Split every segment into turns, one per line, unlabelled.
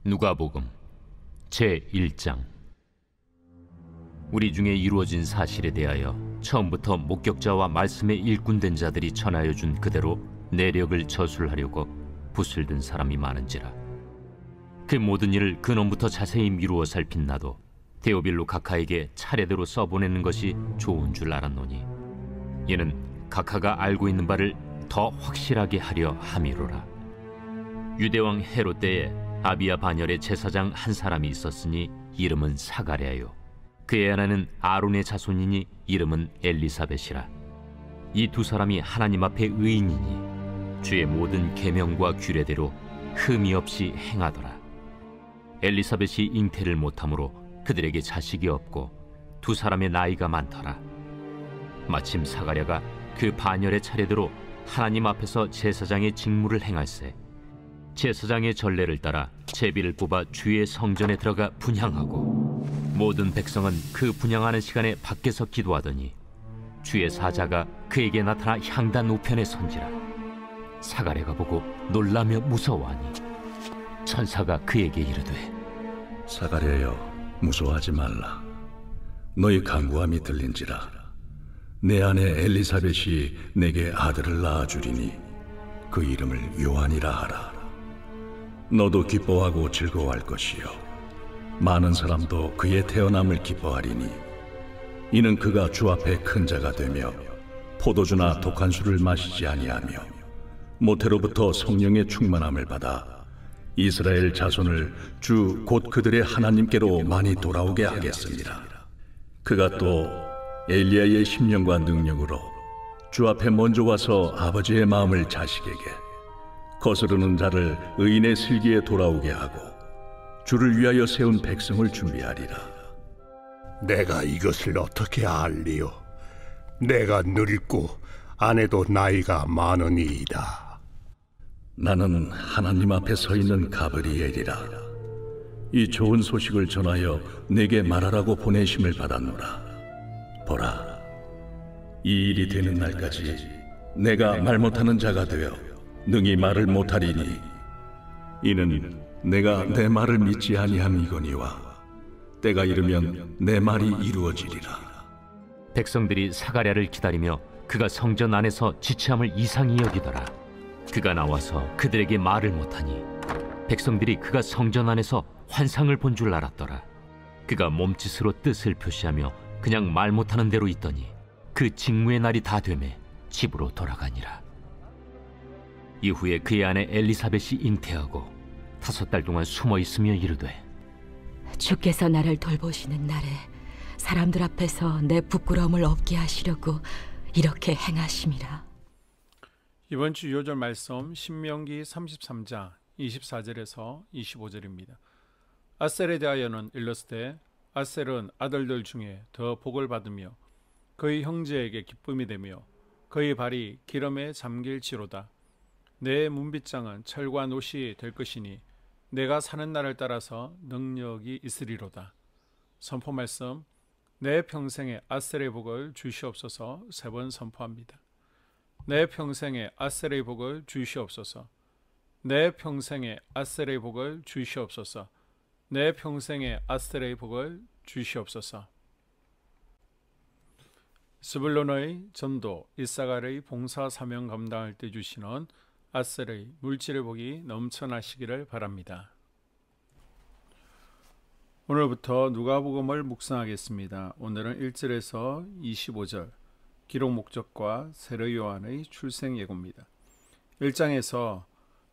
누가복음 제1장. 우리 중에 이루어진 사실에 대하여 처음부터 목격자와 말씀에 일꾼된 자들이 전하여 준 그대로 내력을 저술하려고 붓을 든 사람이 많은지라. 그 모든 일을 근원부터 자세히 미루어 살핀 나도 데오빌로 각하에게 차례대로 써보내는 것이 좋은 줄 알았노니, 이는 각하가 알고 있는 바를 더 확실하게 하려 함이로라. 유대왕 헤롯 때에 아비야 반열의 제사장 한 사람이 있었으니 이름은 사가랴요. 그의 아내는 아론의 자손이니 이름은 엘리사벳이라. 이 두 사람이 하나님 앞에 의인이니 주의 모든 계명과 규례대로 흠이 없이 행하더라. 엘리사벳이 잉태를 못하므로 그들에게 자식이 없고 두 사람의 나이가 많더라. 마침 사가랴가 그 반열의 차례대로 하나님 앞에서 제사장의 직무를 행할세, 제사장의 전례를 따라 제비를 뽑아 주의 성전에 들어가 분향하고, 모든 백성은 그 분향하는 시간에 밖에서 기도하더니 주의 사자가 그에게 나타나 향단 우편에 선지라. 사가랴가 보고 놀라며 무서워하니 천사가 그에게 이르되,
사가랴여, 무서워하지 말라. 너희 간구함이 들린지라. 내 아내 엘리사벳이 내게 아들을 낳아주리니 그 이름을 요한이라 하라. 너도 기뻐하고 즐거워할 것이요, 많은 사람도 그의 태어남을 기뻐하리니, 이는 그가 주 앞에 큰 자가 되며 포도주나 독한 술을 마시지 아니하며 모태로부터 성령의 충만함을 받아 이스라엘 자손을 주 곧 그들의 하나님께로 많이 돌아오게 하겠습니다. 그가 또 엘리야의 심령과 능력으로 주 앞에 먼저 와서 아버지의 마음을 자식에게, 거스르는 자를 의인의 슬기에 돌아오게 하고 주를 위하여 세운 백성을 준비하리라.
내가 이것을 어떻게 알리요? 내가 늙고 아내도 나이가 많으니이다.
나는 하나님 앞에 서 있는 가브리엘이라. 이 좋은 소식을 전하여 내게 말하라고 보내심을 받았노라. 보라, 이 일이 되는 날까지 내가 말 못하는 자가 되어 능히 말을 못하리니, 이는 내가 내 말을 믿지 아니함이거니와 때가 이르면 내 말이 이루어지리라.
백성들이 사가랴를 기다리며 그가 성전 안에서 지체함을 이상히 여기더라. 그가 나와서 그들에게 말을 못하니 백성들이 그가 성전 안에서 환상을 본 줄 알았더라. 그가 몸짓으로 뜻을 표시하며 그냥 말 못하는 대로 있더니 그 직무의 날이 다 되매 집으로 돌아가니라. 이후에 그의 아내 엘리사벳이 잉태하고 5달 동안 숨어 있으며 이르되,
주께서 나를 돌보시는 날에 사람들 앞에서 내 부끄러움을 없게 하시려고 이렇게 행하심이라.
이번 주 요절 말씀 신명기 33장 24절에서 25절입니다. 아셀에 대하여는 일렀으되, 아셀은 아들들 중에 더 복을 받으며 그의 형제에게 기쁨이 되며 그의 발이 기름에 잠길지로다. 내 문빗장은 철과 노시 될 것이니 내가 사는 날을 따라서 능력이 있으리로다. 선포 말씀, 내 평생에 아셀의 복을 주시옵소서. 3번 선포합니다. 내 평생에 아셀의 복을 주시옵소서. 내 평생에 아셀의 복을 주시옵소서. 내 평생에 아셀의 복을 주시옵소서. 스불론의 전도 이사갈의 봉사 사명 감당할 때 주시는 아셀의 물질의 복이 넘쳐나시기를 바랍니다. 오늘부터 누가복음을 묵상하겠습니다. 오늘은 1절에서 25절, 기록 목적과 세례 요한의 출생 예고입니다. 1장에서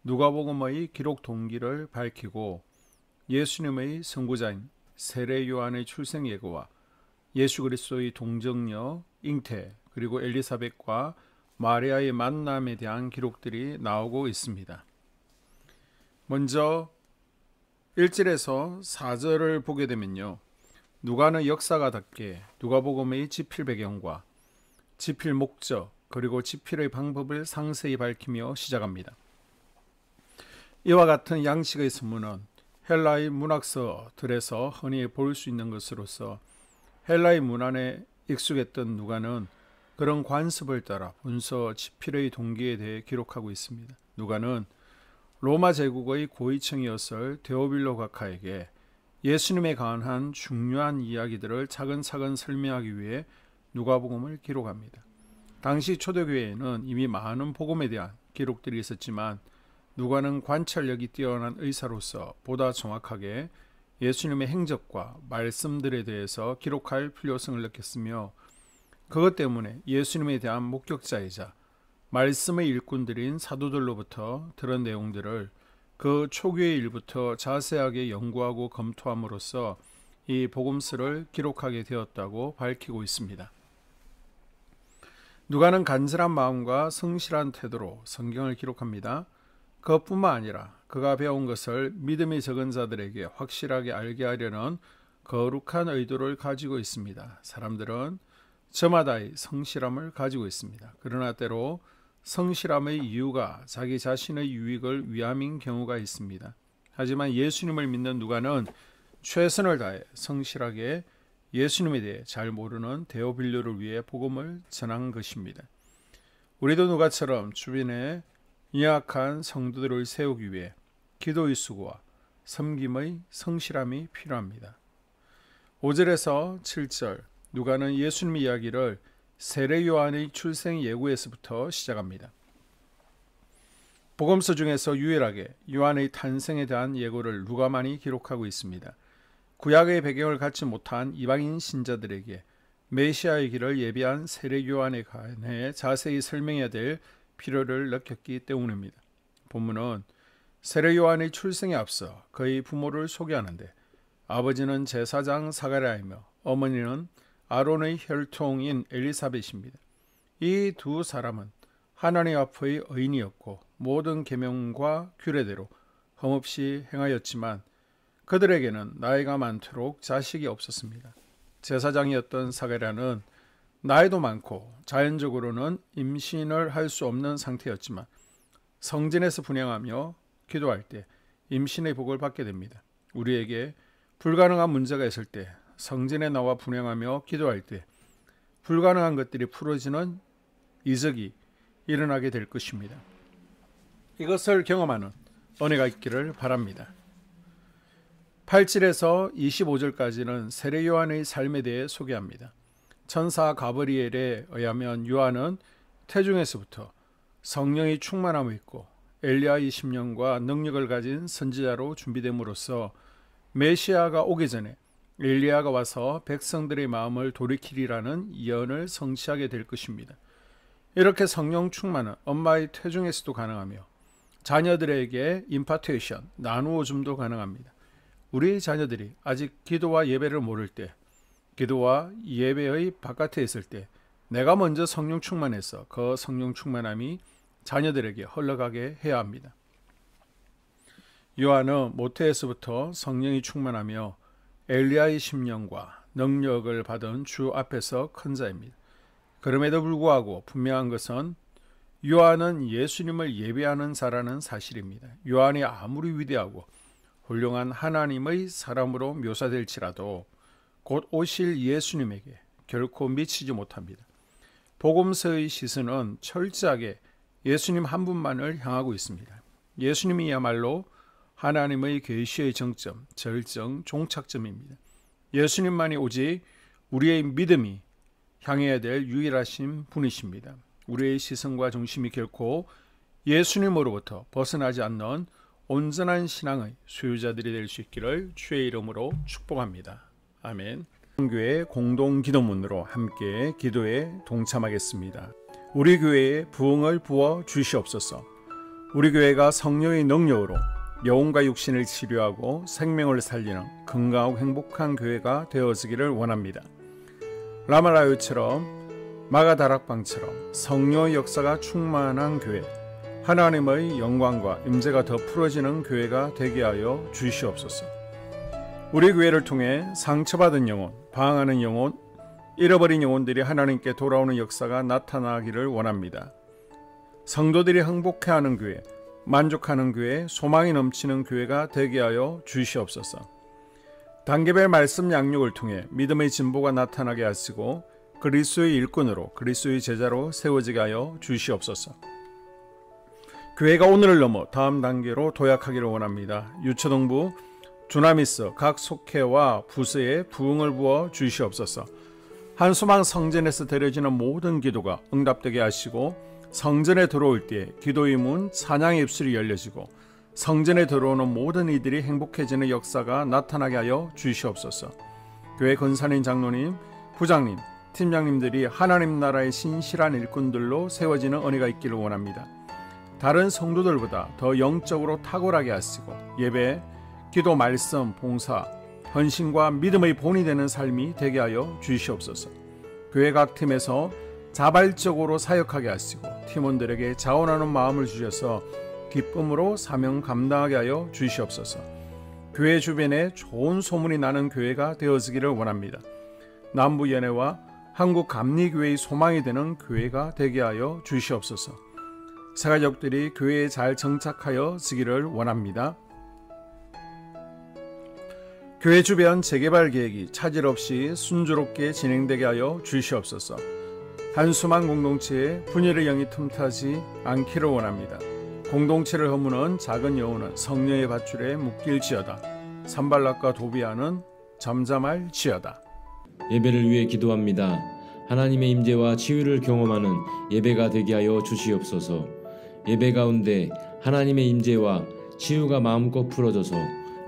누가복음의 기록 동기를 밝히고 예수님의 선구자인 세례 요한의 출생 예고와 예수 그리스도의 동정녀, 잉태, 그리고 엘리사벳과 마리아의 만남에 대한 기록들이 나오고 있습니다. 먼저 1절에서 4절을 보게 되면요, 누가는 역사가답게 누가복음의 지필 배경과 지필 목적, 그리고 지필의 방법을 상세히 밝히며 시작합니다. 이와 같은 양식의 선문은 헬라의 문학서들에서 흔히 볼 수 있는 것으로서 헬라의 문안에 익숙했던 누가는 그런 관습을 따라 문서 지필의 동기에 대해 기록하고 있습니다. 누가는 로마 제국의 고위층이었을 데오빌로 각하에게 예수님에 관한 중요한 이야기들을 차근차근 설명하기 위해 누가복음을 기록합니다. 당시 초대교회에는 이미 많은 복음에 대한 기록들이 있었지만 누가는 관찰력이 뛰어난 의사로서 보다 정확하게 예수님의 행적과 말씀들에 대해서 기록할 필요성을 느꼈으며 그것 때문에 예수님에 대한 목격자이자 말씀의 일꾼들인 사도들로부터 들은 내용들을 그 초기의 일부터 자세하게 연구하고 검토함으로써 이 복음서를 기록하게 되었다고 밝히고 있습니다. 누가는 간절한 마음과 성실한 태도로 성경을 기록합니다. 그것뿐만 아니라 그가 배운 것을 믿음이 적은 자들에게 확실하게 알게 하려는 거룩한 의도를 가지고 있습니다. 사람들은 저마다의 성실함을 가지고 있습니다. 그러나 때로 성실함의 이유가 자기 자신의 유익을 위함인 경우가 있습니다. 하지만 예수님을 믿는 누가는 최선을 다해 성실하게 예수님에 대해 잘 모르는 데오빌로를 위해 복음을 전한 것입니다. 우리도 누가처럼 주변에 연약한 성도들을 세우기 위해 기도의 수고와 섬김의 성실함이 필요합니다. 5절에서 7절 누가는 예수님 이야기를 세례 요한의 출생 예고에서부터 시작합니다. 복음서 중에서 유일하게 요한의 탄생에 대한 예고를 누가만이 기록하고 있습니다. 구약의 배경을 갖지 못한 이방인 신자들에게 메시아의 길을 예비한 세례 요한에 관해 자세히 설명해야 될 필요를 느꼈기 때문입니다. 본문은 세례 요한의 출생에 앞서 그의 부모를 소개하는데 아버지는 제사장 사가랴이며 어머니는 아론의 혈통인 엘리사벳입니다. 이 두 사람은 하나님 앞의 의인이었고 모든 계명과 규례대로 흠없이 행하였지만 그들에게는 나이가 많도록 자식이 없었습니다. 제사장이었던 사가랴는 나이도 많고 자연적으로는 임신을 할 수 없는 상태였지만 성전에서 분향하며 기도할 때 임신의 복을 받게 됩니다. 우리에게 불가능한 문제가 있을 때 성전에 나와 분향하며 기도할 때 불가능한 것들이 풀어지는 이적이 일어나게 될 것입니다. 이것을 경험하는 은혜가 있기를 바랍니다. 8절에서 25절까지는 세례 요한의 삶에 대해 소개합니다. 천사 가브리엘에 의하면 요한은 태중에서부터 성령이 충만함을 입고 엘리야의 심령과 능력을 가진 선지자로 준비됨으로써 메시아가 오기 전에 엘리야가 와서 백성들의 마음을 돌이키리라는 예언을 성취하게 될 것입니다. 이렇게 성령 충만은 엄마의 태중에서도 가능하며 자녀들에게 임파테이션, 나누어 줌도 가능합니다. 우리 자녀들이 아직 기도와 예배를 모를 때, 기도와 예배의 바깥에 있을 때 내가 먼저 성령 충만해서 그 성령 충만함이 자녀들에게 흘러가게 해야 합니다. 요한은 모태에서부터 성령이 충만하며 엘리야의 심령과 능력을 받은 주 앞에서 큰 자입니다. 그럼에도 불구하고 분명한 것은 요한은 예수님을 예배하는 자라는 사실입니다. 요한이 아무리 위대하고 훌륭한 하나님의 사람으로 묘사될지라도 곧 오실 예수님에게 결코 미치지 못합니다. 복음서의 시선은 철저하게 예수님 한 분만을 향하고 있습니다. 예수님이야말로 하나님의 계시의 정점, 절정, 종착점입니다. 예수님만이 오직 우리의 믿음이 향해야 될 유일하신 분이십니다. 우리의 시선과 중심이 결코 예수님으로부터 벗어나지 않는 온전한 신앙의 소유자들이 될 수 있기를 주의 이름으로 축복합니다. 아멘. 교회 공동 기도문으로 함께 기도에 동참하겠습니다. 우리 교회에 부흥을 부어 주시옵소서. 우리 교회가 성령의 능력으로 영혼과 육신을 치료하고 생명을 살리는 건강하고 행복한 교회가 되어지기를 원합니다. 라말라요처럼 마가다락방처럼 성령의 역사가 충만한 교회, 하나님의 영광과 임재가 더 풀어지는 교회가 되게 하여 주시옵소서. 우리 교회를 통해 상처받은 영혼, 방황하는 영혼, 잃어버린 영혼들이 하나님께 돌아오는 역사가 나타나기를 원합니다. 성도들이 행복해하는 교회, 만족하는 교회, 소망이 넘치는 교회가 되게 하여 주시옵소서. 단계별 말씀 양육을 통해 믿음의 진보가 나타나게 하시고 그리스도의 일꾼으로 그리스도의 제자로 세워지게 하여 주시옵소서. 교회가 오늘을 넘어 다음 단계로 도약하기를 원합니다. 유초동부 주나미스 각 속회와 부서에 부흥을 부어 주시옵소서. 한수망 성전에서 드려지는 모든 기도가 응답되게 하시고, 성전에 들어올 때 기도의 문 찬양의 입술이 열려지고 성전에 들어오는 모든 이들이 행복해지는 역사가 나타나게 하여 주시옵소서. 교회 권사님, 장로님, 부장님, 팀장님들이 하나님 나라의 신실한 일꾼들로 세워지는 은혜가 있기를 원합니다. 다른 성도들보다 더 영적으로 탁월하게 하시고 예배, 기도, 말씀, 봉사, 헌신과 믿음의 본이 되는 삶이 되게 하여 주시옵소서. 교회 각 팀에서 자발적으로 사역하게 하시고 팀원들에게 자원하는 마음을 주셔서 기쁨으로 사명 감당하게 하여 주시옵소서. 교회 주변에 좋은 소문이 나는 교회가 되어지기를 원합니다. 남부연회와 한국감리교회의 소망이 되는 교회가 되게 하여 주시옵소서. 새가족들이 교회에 잘 정착하여 지기를 원합니다. 교회 주변 재개발 계획이 차질 없이 순조롭게 진행되게 하여 주시옵소서. 한수망 공동체에 분열의 영이 틈타지 않기를 원합니다. 공동체를 허무는 작은 여우는 성령의 밧줄에 묶일지어다. 산발락과 도비아는 잠잠할지어다.
예배를 위해 기도합니다. 하나님의 임재와 치유를 경험하는 예배가 되게 하여 주시옵소서. 예배 가운데 하나님의 임재와 치유가 마음껏 풀어져서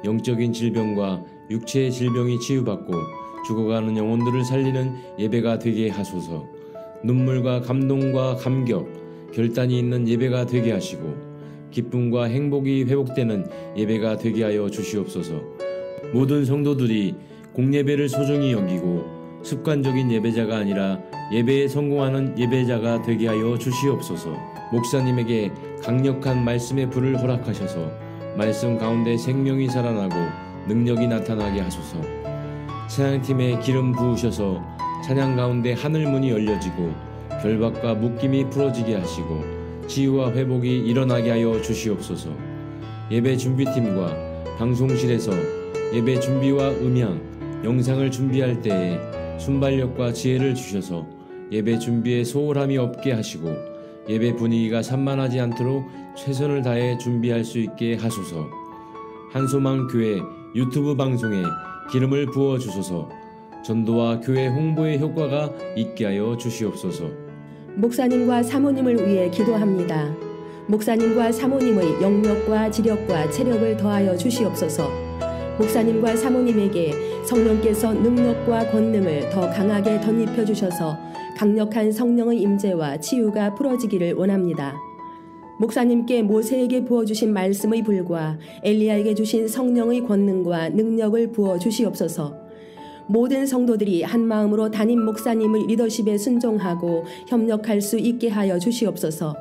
영적인 질병과 육체의 질병이 치유받고 죽어가는 영혼들을 살리는 예배가 되게 하소서. 눈물과 감동과 감격, 결단이 있는 예배가 되게 하시고 기쁨과 행복이 회복되는 예배가 되게 하여 주시옵소서. 모든 성도들이 공예배를 소중히 여기고 습관적인 예배자가 아니라 예배에 성공하는 예배자가 되게 하여 주시옵소서. 목사님에게 강력한 말씀의 불을 허락하셔서 말씀 가운데 생명이 살아나고 능력이 나타나게 하소서. 찬양팀에 기름 부으셔서 찬양 가운데 하늘문이 열려지고 결박과 묶임이 풀어지게 하시고 치유와 회복이 일어나게 하여 주시옵소서. 예배 준비팀과 방송실에서 예배 준비와 음향, 영상을 준비할 때에 순발력과 지혜를 주셔서 예배 준비에 소홀함이 없게 하시고 예배 분위기가 산만하지 않도록 최선을 다해 준비할 수 있게 하소서. 한소망 교회 유튜브 방송에 기름을 부어 주소서. 전도와 교회 홍보의 효과가 있게 하여 주시옵소서.
목사님과 사모님을 위해 기도합니다. 목사님과 사모님의 영력과 지력과 체력을 더하여 주시옵소서. 목사님과 사모님에게 성령께서 능력과 권능을 더 강하게 덧입혀 주셔서 강력한 성령의 임재와 치유가 풀어지기를 원합니다. 목사님께 모세에게 부어주신 말씀의 불과 엘리야에게 주신 성령의 권능과 능력을 부어 주시옵소서. 모든 성도들이 한마음으로 담임 목사님의 리더십에 순종하고 협력할 수 있게 하여 주시옵소서.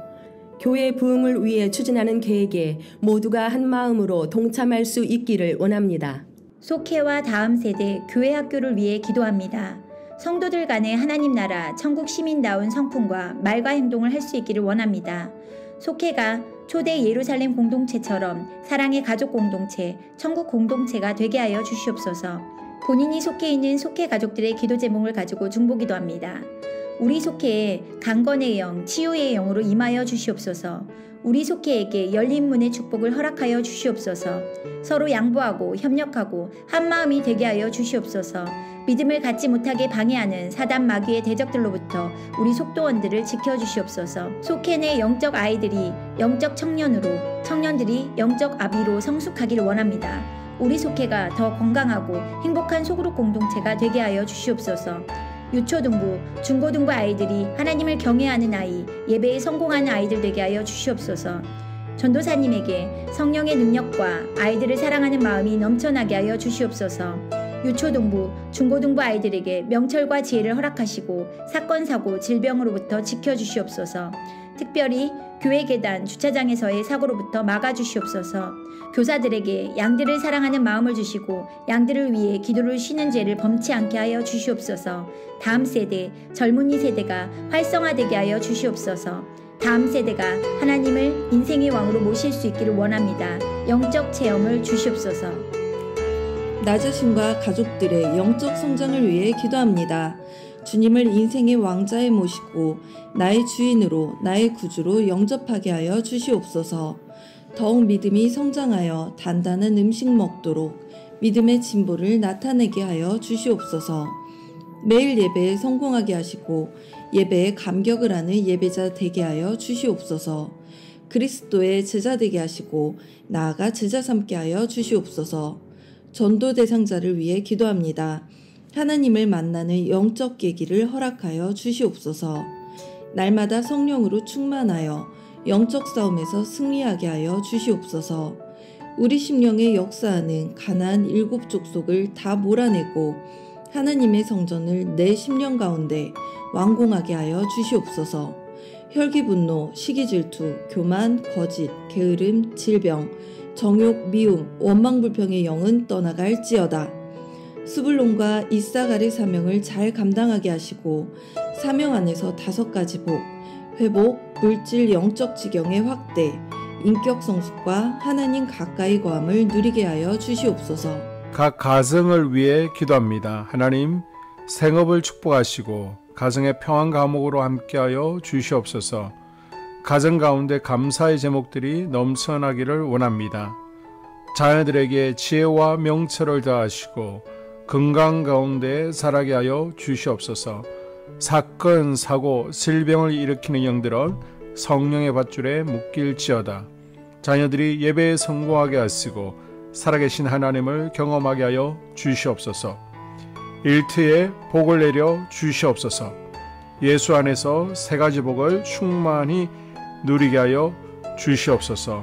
교회 부흥을 위해 추진하는 계획에 모두가 한마음으로 동참할 수 있기를 원합니다.
속회와 다음 세대 교회 학교를 위해 기도합니다. 성도들 간의 하나님 나라 천국 시민다운 성품과 말과 행동을 할 수 있기를 원합니다. 속회가 초대 예루살렘 공동체처럼 사랑의 가족 공동체, 천국 공동체가 되게 하여 주시옵소서. 본인이 속해 있는 속회 가족들의 기도 제목을 가지고 중보기도합니다. 우리 속회에 강건의 영, 치유의 영으로 임하여 주시옵소서. 우리 속회에게 열린 문의 축복을 허락하여 주시옵소서. 서로 양보하고 협력하고 한마음이 되게 하여 주시옵소서. 믿음을 갖지 못하게 방해하는 사단 마귀의 대적들로부터 우리 속도원들을 지켜주시옵소서. 속회 내 영적 아이들이 영적 청년으로, 청년들이 영적 아비로 성숙하기를 원합니다. 우리 속회가 더 건강하고 행복한 소그룹 공동체가 되게 하여 주시옵소서. 유초등부, 중고등부 아이들이 하나님을 경외하는 아이, 예배에 성공하는 아이들 되게 하여 주시옵소서. 전도사님에게 성령의 능력과 아이들을 사랑하는 마음이 넘쳐나게 하여 주시옵소서. 유초등부, 중고등부 아이들에게 명철과 지혜를 허락하시고 사건, 사고, 질병으로부터 지켜주시옵소서. 특별히 교회 계단, 주차장에서의 사고로부터 막아주시옵소서. 교사들에게 양들을 사랑하는 마음을 주시고 양들을 위해 기도를 쉬는 죄를 범치 않게 하여 주시옵소서. 다음 세대, 젊은이 세대가 활성화되게 하여 주시옵소서. 다음 세대가 하나님을 인생의 왕으로 모실 수 있기를 원합니다. 영적 체험을 주시옵소서.
나 자신과 가족들의 영적 성장을 위해 기도합니다. 주님을 인생의 왕자에 모시고 나의 주인으로 나의 구주로 영접하게 하여 주시옵소서. 더욱 믿음이 성장하여 단단한 음식 먹도록 믿음의 진보를 나타내게 하여 주시옵소서. 매일 예배에 성공하게 하시고 예배에 감격을 하는 예배자 되게 하여 주시옵소서. 그리스도의 제자 되게 하시고 나아가 제자 삼게 하여 주시옵소서. 전도 대상자를 위해 기도합니다. 하나님을 만나는 영적 계기를 허락하여 주시옵소서. 날마다 성령으로 충만하여 영적 싸움에서 승리하게 하여 주시옵소서. 우리 심령에 역사하는 가나안 7 족속을 다 몰아내고 하나님의 성전을 내 심령 가운데 완공하게 하여 주시옵소서. 혈기 분노, 시기 질투, 교만, 거짓, 게으름, 질병, 정욕, 미움, 원망 불평의 영은 떠나갈지어다. 스불론과 이사갈의 사명을 잘 감당하게 하시고 사명 안에서 5가지 복, 회복, 물질 영적 지경의 확대, 인격 성숙과 하나님 가까이 거함을 누리게 하여 주시옵소서.
각 가정을 위해 기도합니다. 하나님, 생업을 축복하시고 가정의 평안 감옥으로 함께하여 주시옵소서. 가정 가운데 감사의 제목들이 넘쳐나기를 원합니다. 자녀들에게 지혜와 명철을 더하시고 건강 가운데 자라게 하여 주시옵소서. 사건, 사고, 질병을 일으키는 영들은 성령의 밧줄에 묶일지어다. 자녀들이 예배에 성공하게 하시고 살아계신 하나님을 경험하게 하여 주시옵소서. 일터에 복을 내려 주시옵소서. 예수 안에서 3가지 복을 충만히 누리게 하여 주시옵소서.